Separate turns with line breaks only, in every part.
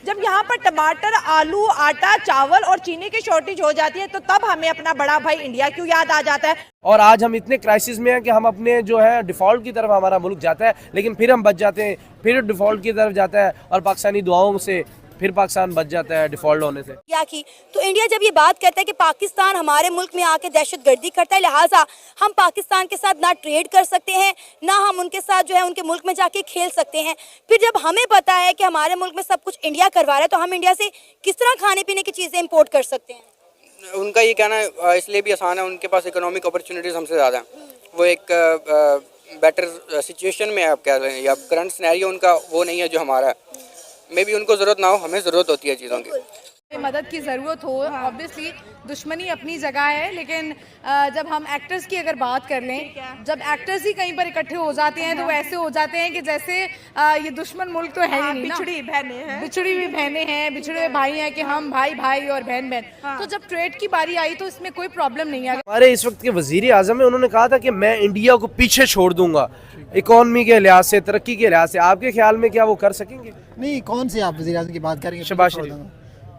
जब यहाँ पर टमाटर, आलू, आटा, चावल और चीनी की शॉर्टेज हो जाती है तो तब हमें अपना बड़ा भाई इंडिया क्यों याद आ जाता है।
और आज हम इतने क्राइसिस में हैं कि हम अपने जो है डिफॉल्ट की तरफ हमारा मुल्क जाता है, लेकिन फिर हम बच जाते हैं, फिर डिफॉल्ट की तरफ जाता है और पाकिस्तानी दुआओं से फिर पाकिस्तान बच जाता है डिफॉल्ट होने से।
क्या की तो इंडिया जब ये बात करता है कि पाकिस्तान हमारे मुल्क में आके दहशतगर्दी करता है, लिहाजा हम पाकिस्तान के साथ ना ट्रेड कर सकते हैं, ना हम उनके साथ जो है उनके मुल्क में जाके खेल सकते हैं। फिर जब हमें पता है कि हमारे मुल्क में सब कुछ इंडिया करवा रहा है तो हम इंडिया से किस तरह खाने पीने की चीज़ें इम्पोर्ट कर सकते हैं।
उनका ये कहना इसलिए भी आसान है, उनके पास इकोनॉमिक अपॉर्चुनिटीज़ हमसे ज़्यादा हैं। वो एक बेटर सिचुएशन में है, आप कह रहे हैं, या करंट सिनेरियो उनका वो नहीं है जो हमारा है। मे भी उनको ज़रूरत ना हो, हमें ज़रूरत होती है चीज़ों की।
मदद की ज़रूरत हो, ऑब्वियसली दुश्मनी अपनी जगह है, लेकिन जब हम एक्टर्स की अगर बात कर लें, जब एक्टर्स ही कहीं पर इकट्ठे हो जाते हैं तो वैसे हो जाते हैं कि जैसे ये दुश्मन मुल्क तो है ही नहीं,
बिछड़ी बहनें हैं,
बिछड़ी हुई बहनें हैं, बिछड़े हुए भाई हैं कि हम भाई भाई और बहन बहन। तो जब ट्रेड की बारी आई तो इसमें कोई प्रॉब्लम नहीं है।
हमारे इस वक्त के वजीर आजम है, उन्होंने कहा था कि मैं इंडिया को पीछे छोड़ दूंगा इकोनॉमी के लिहाज से, तरक्की के लिहाज से। आपके ख्याल में क्या वो कर सकेंगे?
नहीं, कौन से आप वज़ीर आज़म की बात करेंगे?
शहबाज शरीफ।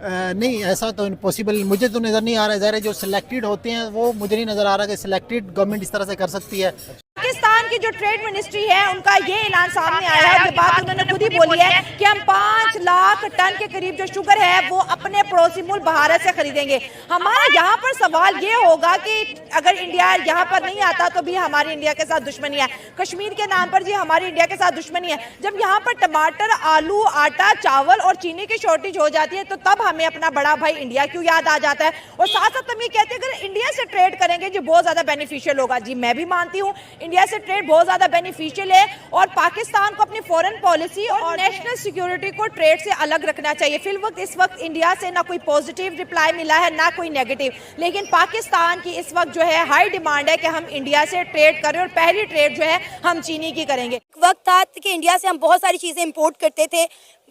नहीं, ऐसा तो पॉसिबल मुझे तो नज़र नहीं आ रहा है। ज़रा जो सिलेक्टेड होते हैं वो मुझे नहीं नज़र आ रहा कि सिलेक्टेड गवर्नमेंट इस तरह से कर सकती है।
पाकिस्तान की जो ट्रेड मिनिस्ट्री है उनका ये ऐलान सामने आया है, ये बात उन्होंने खुद ही बोली है कि हम 5 लाख टन के करीब जो शुगर है वो अपने पड़ोसी मुल्क भारत से खरीदेंगे। हमारा यहाँ पर सवाल ये होगा कि अगर इंडिया यहाँ पर नहीं आता तो भी हमारी इंडिया के साथ दुश्मनी है, कश्मीर के नाम पर जी हमारी इंडिया के साथ दुश्मनी है। जब यहाँ पर टमाटर, आलू, आटा, चावल और चीनी की शॉर्टेज हो जाती है तो तब हमें अपना बड़ा भाई इंडिया क्यों याद आ जाता है। और साथ साथ हम ये कहते हैं अगर इंडिया से ट्रेड करेंगे जी बहुत ज्यादा बेनिफिशियल होगा। जी मैं भी मानती हूँ इंडिया से ट्रेड बहुत ज्यादा बेनिफिशियल है और पाकिस्तान को अपनी फॉरेन पॉलिसी और नेशनल सिक्योरिटी को ट्रेड से अलग रखना चाहिए। फिलवक्त इस वक्त इंडिया से ना कोई पॉजिटिव रिप्लाई मिला है ना कोई नेगेटिव, लेकिन पाकिस्तान की इस वक्त जो है हाई डिमांड है कि हम इंडिया से ट्रेड करें और पहली ट्रेड जो है हम चीनी की करेंगे।
वक्त था कि इंडिया से हम बहुत सारी चीज़ें इम्पोर्ट करते थे,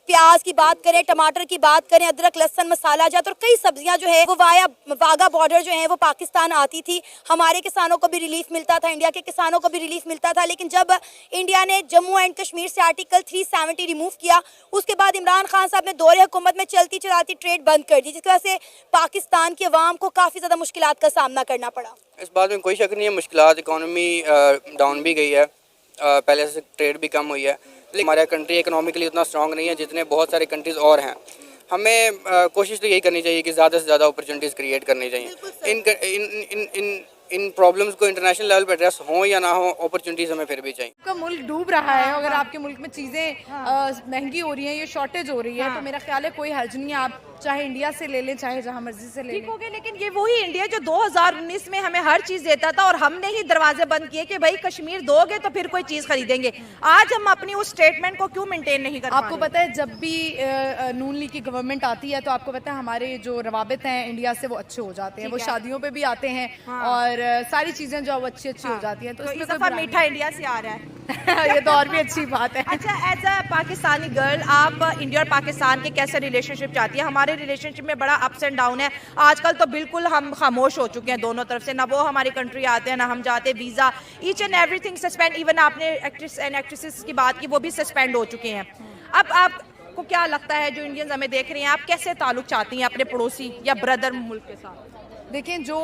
प्याज की बात करें, टमाटर की बात करें, अदरक, लहसुन, मसाला जात और कई सब्जियां जो है वो वाया वाघा बॉर्डर जो है वो पाकिस्तान आती थी। हमारे किसानों को भी रिलीफ मिलता था, इंडिया के किसानों को भी रिलीफ मिलता था। लेकिन जब इंडिया ने जम्मू एंड कश्मीर से आर्टिकल 370 रिमूव किया, उसके बाद इमरान खान साहब ने दौरे हुकूमत में चलती चलाती ट्रेड बंद कर दी, जिसकी वजह से पाकिस्तान की अवाम को काफ़ी ज़्यादा मुश्किलात का सामना करना पड़ा।
इस बात में कोई शक नहीं है, मुश्किलात, इकोनॉमी डाउन भी गई है, पहले से ट्रेड भी कम हुई है, लेकिन हमारा कंट्री इकोनॉमिकली उतना स्ट्रॉन्ग नहीं है जितने बहुत सारे कंट्रीज़ और हैं। हमें कोशिश तो यही करनी चाहिए कि ज़्यादा से ज़्यादा अपॉर्चुनिटीज़ क्रिएट करनी चाहिए। इन प्रॉब्लम्स को इंटरनेशनल लेवल पर एड्रेस हो या ना हो, अपॉर्चुनिटीज़ हमें फिर भी चाहिए।
आपका मुल्क डूब रहा है, अगर आपके मुल्क में चीज़ें महंगी हो रही हैं, ये शॉर्टेज हो रही है, तो मेरा ख्याल है कोई हर्ज नहीं है, आप चाहे इंडिया से ले लें चाहे जहाँ मर्जी से ले लें।
ठीक हो गया, लेकिन ये वही इंडिया जो 2019 में हमें हर चीज देता था और हमने ही दरवाजे बंद किए कि भाई कश्मीर दोगे तो फिर कोई चीज खरीदेंगे। आज हम अपनी उस स्टेटमेंट को क्यों मेंटेन नहीं कर पा रहे?
आपको पता है जब भी नून लीग की गवर्नमेंट आती है तो आपको पता है हमारे जो रवाबित हैं इंडिया से वो अच्छे हो जाते हैं, वो शादियों पे भी आते हैं और सारी चीजें जो अच्छी हो जाती हैं। तो
इस
इसमें
दफा मीठा इंडिया से आ रहा है।
ये तो और भी अच्छी बात है।
अच्छा, एज अ पाकिस्तानी गर्ल आप इंडिया और पाकिस्तान के कैसे रिलेशनशिप चाहती है? हमारे रिलेशनशिप में बड़ा अप्स एंड डाउन है आजकल, तो बिल्कुल हम खामोश हो चुके हैं दोनों तरफ से, ना वो हमारी कंट्री आते हैं ना हम जाते, visa each and everything suspend. Even आपने एक्ट्रेस एंड एक्ट्रेसेस की बात की, वो भी सस्पेंड हो चुके हैं। अब आपको क्या लगता है जो इंडियंस हमें देख रहे हैं, आप कैसे ताल्लुक चाहती हैं अपने पड़ोसी या ब्रदर मुल्क के साथ?
देखिए जो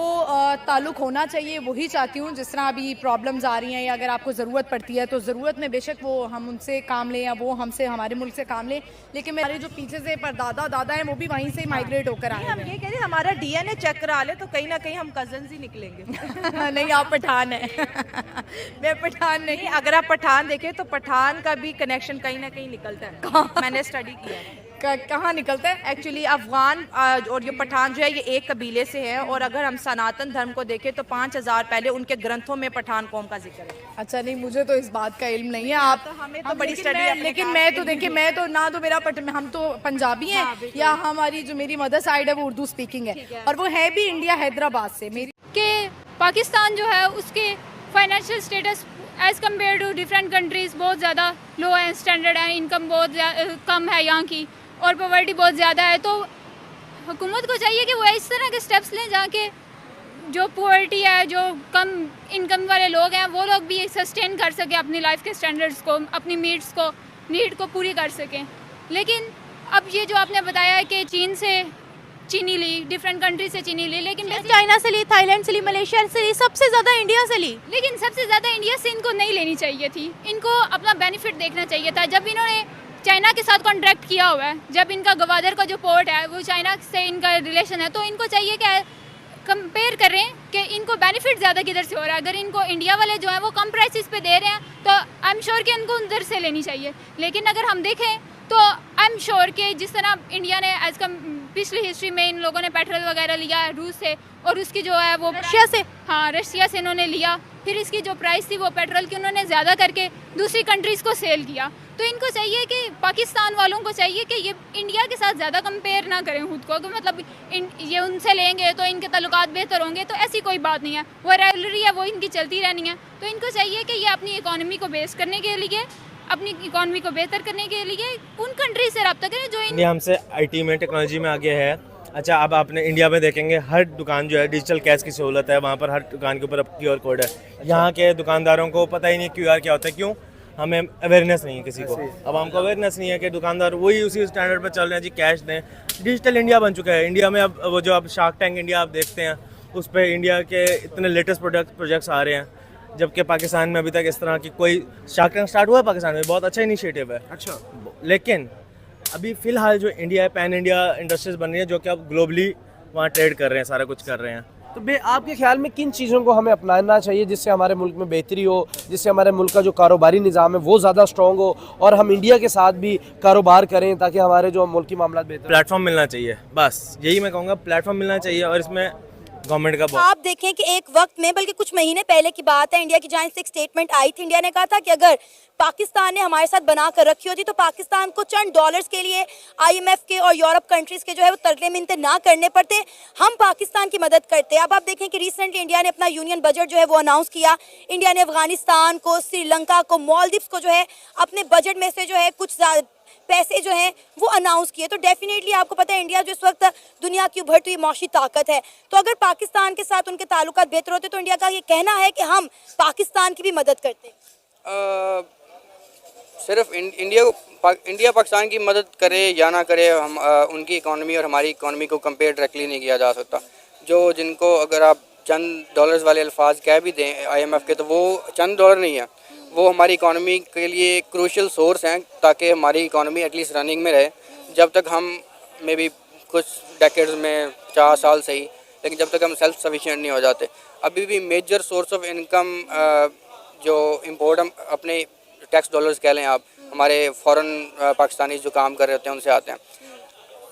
ताल्लुक होना चाहिए वही चाहती हूँ। जिस तरह अभी प्रॉब्लम्स आ रही हैं या अगर आपको ज़रूरत पड़ती है तो ज़रूरत में बेशक वो हम उनसे काम लें या वो हमसे हमारे मुल्क से काम लें, लेकिन मेरे जो पीछे से परदादा दादा हैं वो भी वहीं से माइग्रेट होकर आए हैं।
हम ये कह रहे हैं हमारा डीएनए चेक करा ले तो कहीं ना कहीं हम कजन्स ही निकलेंगे।
नहीं, आप पठान हैं। मैं पठान नहीं।
अगर आप पठान देखें तो पठान का भी कनेक्शन कहीं ना कहीं निकलता है, मैंने स्टडी किया है।
कहाँ निकलता है?
एक्चुअली अफगान और ये पठान जो है ये एक कबीले से है, और अगर हम सनातन धर्म को देखें तो 5000 पहले उनके ग्रंथों में पठान कौम का जिक्र है।
अच्छा, नहीं मुझे तो इस बात का इल्म नहीं है। आप
तो हमें तो बड़ी स्टडी,
लेकिन मैं तो देखिए मैं तो ना तो मेरा हम तो पंजाबी हैं या हमारी जो मेरी मदर साइड है वो उर्दू स्पीकिंग है और वो है भी इंडिया हैदराबाद से। मेरी
के पाकिस्तान जो है उसके financial status as compared to different countries बहुत ज़्यादा लो है, स्टैंडर्ड है, इनकम बहुत कम है यहाँ की और पॉवर्टी बहुत ज़्यादा है। तो हुकूमत को चाहिए कि वो इस तरह के स्टेप्स लें जहाँ के जो पॉवर्टी है, जो कम इनकम वाले लोग हैं, वो लोग भी सस्टेन कर सकें अपनी लाइफ के स्टैंडर्ड्स को, अपनी नीड को पूरी कर सकें। लेकिन अब ये जो आपने बताया है कि चीन से चीनी ली, डिफरेंट कंट्री से चीनी ली, लेकिन
चाइना से ली, थाईलैंड से ली, मलेशिया से ली, सबसे ज्यादा इंडिया से ली।
लेकिन सबसे ज़्यादा इंडिया से इनको नहीं लेनी चाहिए थी। इनको अपना बेनिफिट देखना चाहिए था। जब इन्होंने चाइना के साथ कॉन्ट्रैक्ट किया हुआ है, जब इनका गवादर का जो पोर्ट है वो चाइना से इनका रिलेशन है, तो इनको चाहिए कि कंपेयर करें कि इनको बेनिफिट ज़्यादा किधर से हो रहा है। अगर इनको इंडिया वाले जो है वो कम प्राइसेस पे दे रहे हैं तो आई एम श्योर कि इनको उधर से लेनी चाहिए। लेकिन अगर हम देखें तो आई एम श्योर कि जिस तरह इंडिया ने एज कम पिछली हिस्ट्री में इन लोगों ने पेट्रोल वगैरह लिया है रूस से, और उसकी जो है वो
रशिया से,
हाँ रशिया से इन्होंने लिया, फिर इसकी जो प्राइस थी वो पेट्रोल की उन्होंने ज़्यादा करके दूसरी कंट्रीज़ को सेल किया। तो इनको चाहिए कि पाकिस्तान वालों को चाहिए कि ये इंडिया के साथ ज़्यादा कंपेयर ना करें खुद को, कि मतलब ये उनसे लेंगे तो इनके ताल्लुकात बेहतर होंगे, तो ऐसी कोई बात नहीं है। वो राइवलरी है वो इनकी चलती रहनी है। तो इनको चाहिए कि ये अपनी इकॉनमी को बेस करने के लिए, अपनी इकॉनमी को बेहतर करने के लिए उन कंट्री से रब्ता करें जो
इंडिया हमसे आईटी में, टेक्नोलॉजी में आगे है। अच्छा, अब आपने इंडिया में देखेंगे हर दुकान जो है डिजिटल कैश की सहूलत है, वहाँ पर हर दुकान के ऊपर अब QR कोड है। यहाँ के दुकानदारों को पता ही नहीं QR क्या होता है। क्यों? हमें अवेयरनेस नहीं है किसी को। अब हमको अवेयरनेस नहीं है कि दुकानदार वही उसी स्टैंडर्ड पर चल रहे हैं जी, कैश दें। डिजिटल इंडिया बन चुका है। इंडिया में अब वो जो अब शार्क टैंक इंडिया आप देखते हैं, उस पर इंडिया के इतने लेटेस्ट प्रोजेक्ट्स आ रहे हैं, जबकि पाकिस्तान में अभी तक इस तरह की कोई शार्क टैंक स्टार्ट हुआ है पाकिस्तान में, बहुत अच्छा इनिशिएटिव है।
अच्छा,
लेकिन अभी फ़िलहाल जो इंडिया है, पैन इंडिया इंडस्ट्रीज बन रही है जो कि अब ग्लोबली वहाँ ट्रेड कर रहे हैं, सारा कुछ कर रहे हैं।
तो आपके ख्याल में किन चीज़ों को हमें अपनाना चाहिए जिससे हमारे मुल्क में बेहतरी हो, जिससे हमारे मुल्क का जो कारोबारी निज़ाम है वो ज़्यादा स्ट्रॉन्ग हो और हम इंडिया के साथ भी कारोबार करें ताकि हमारे जो मुल्की मामला बेहतर
प्लेटफॉर्म मिलना चाहिए, बस यही मैं कहूँगा। प्लेटफॉर्म मिलना चाहिए और इसमें गवर्नमेंट का बहुत।
आप देखें कि एक वक्त में, बल्कि कुछ महीने पहले की बात है, इंडिया की जानिब से एक स्टेटमेंट आई थी। इंडिया ने कहा था कि अगर पाकिस्तान ने हमारे साथ बना कर रखी होती तो पाकिस्तान को चंद डॉलर्स के लिए IMF के और यूरोप कंट्रीज के जो है वो तरले मिन्नतें ना करने पड़ते, हम पाकिस्तान की मदद करते। अब आप देखें कि रिसेंटली इंडिया ने अपना यूनियन बजट जो है वो अनाउंस किया। इंडिया ने अफगानिस्तान को, श्रीलंका को, मालदीव्स को जो है अपने बजट में से जो है कुछ पैसे जो हैं वो अनाउंस किए। तो डेफिनेटली आपको पता है इंडिया जो इस वक्त दुनिया की उभरती हुई मौशी ताकत है, तो अगर पाकिस्तान के साथ उनके ताल्लुकात बेहतर होते तो इंडिया का ये कहना है कि हम पाकिस्तान की भी मदद करते।
सिर्फ इंडिया पाकिस्तान की मदद करे या ना करे, हम उनकी इकॉनमी और हमारी इकॉनमी को कंपेयर डायरेक्टली नहीं किया जा सकता। जिनको अगर आप चंद डॉलर्स वाले अल्फाज कह भी दें IMF के, तो वो चंद डॉलर नहीं है, वो हमारी इकॉनमी के लिए क्रूशियल सोर्स हैं ताकि हमारी इकॉनमी एटलीस्ट रनिंग में रहे। जब तक हम मे बी कुछ डेकेड्स में 4 साल से ही, लेकिन जब तक हम सेल्फ सफिशिएंट नहीं हो जाते, अभी भी मेजर सोर्स ऑफ इनकम जो इंपोर्ट हम अपने टैक्स डॉलर्स कह लें आप, हमारे फॉरेन पाकिस्तानी जो काम कर रहे होते हैं उनसे आते हैं।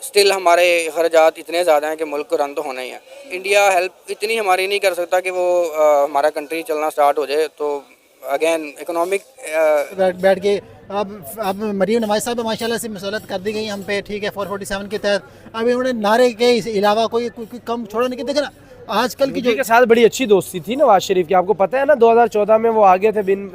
स्टिल हमारे खर्चात इतने ज़्यादा हैं कि मुल्क को रन तो होना ही है। इंडिया हेल्प इतनी हमारी नहीं कर सकता कि वो हमारा कंट्री चलना स्टार्ट हो जाए। तो अगेन इकोनॉमिक
बैठ के अब मरीम नवाज साहब माशाल्लाह से मसलत कर दी गई हम पे, ठीक है, 447 के तहत। अब इन्होंने नारे के अलावा कोई कम छोड़ा नहीं। देखा ना आजकल की जो
के साथ बड़ी अच्छी दोस्ती थी नवाज शरीफ की, आपको पता है ना 2014 में वो आगे थे बिन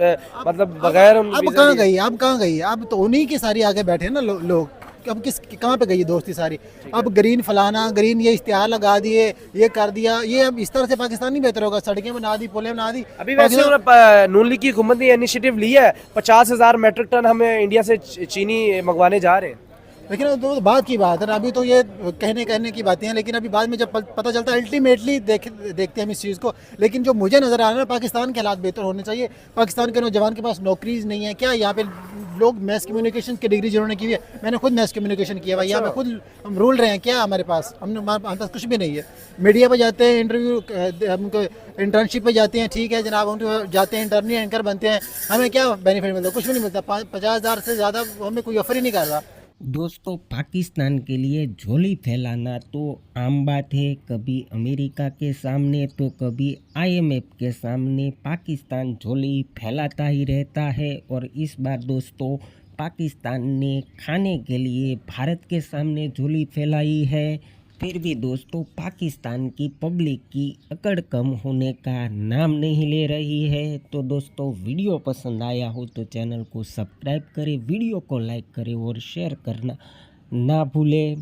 मतलब बगैर।
अब कहाँ गई? अब तो उन्हीं के सारी आगे बैठे ना लोग। अब कहाँ पे गई दोस्ती सारी? अब ग्रीन फलाना, ग्रीन ये इश्तिहार लगा दिए, ये कर दिया, ये अब इस तरह से पाकिस्तान नहीं बेहतर होगा। सड़कें बना दी, पुलें बना दी।
अभी वैसे नून लीग की हुकूमत ने इनिशिएटिव लिया है, 50,000 मेट्रिक टन हमें इंडिया से चीनी मंगवाने जा रहे हैं।
लेकिन तो बाद की बात है ना, अभी तो ये कहने की बातें हैं, लेकिन अभी बाद में जब पता चलता है अल्टीमेटली देखते हैं हम इस चीज़ को। लेकिन जो मुझे नज़र आ रहा है, पाकिस्तान के हालात बेहतर होने चाहिए। पाकिस्तान के नौजवान के पास नौकरीज नहीं है। क्या यहाँ पे लोग मैथ कम्युनिकेशन की डिग्री जिन्होंने की हुई है, मैंने खुद मैथ कम्युनिकेशन किया भाई, यहाँ पे खुद हम रूल रहे हैं। क्या हमारे पास हमारे पास कुछ भी नहीं है। मीडिया पे जाते हैं, इंटरव्यू हमको इंटर्नशिप पे जाते हैं, ठीक है जनाब, हम जाते हैं इंटरनी एंकर बनते हैं, हमें क्या बेनिफिट मिलता है? कुछ भी नहीं मिलता। 50,000 से ज़्यादा हमें कोई ऑफर ही नहीं कर रहा।
दोस्तों, पाकिस्तान के लिए झोली फैलाना तो आम बात है। कभी अमेरिका के सामने तो कभी IMF के सामने पाकिस्तान झोली फैलाता ही रहता है। और इस बार दोस्तों पाकिस्तान ने खाने के लिए भारत के सामने झोली फैलाई है। फिर भी दोस्तों पाकिस्तान की पब्लिक की अकड़ कम होने का नाम नहीं ले रही है। तो दोस्तों वीडियो पसंद आया हो तो चैनल को सब्सक्राइब करें, वीडियो को लाइक करें और शेयर करना ना भूलें।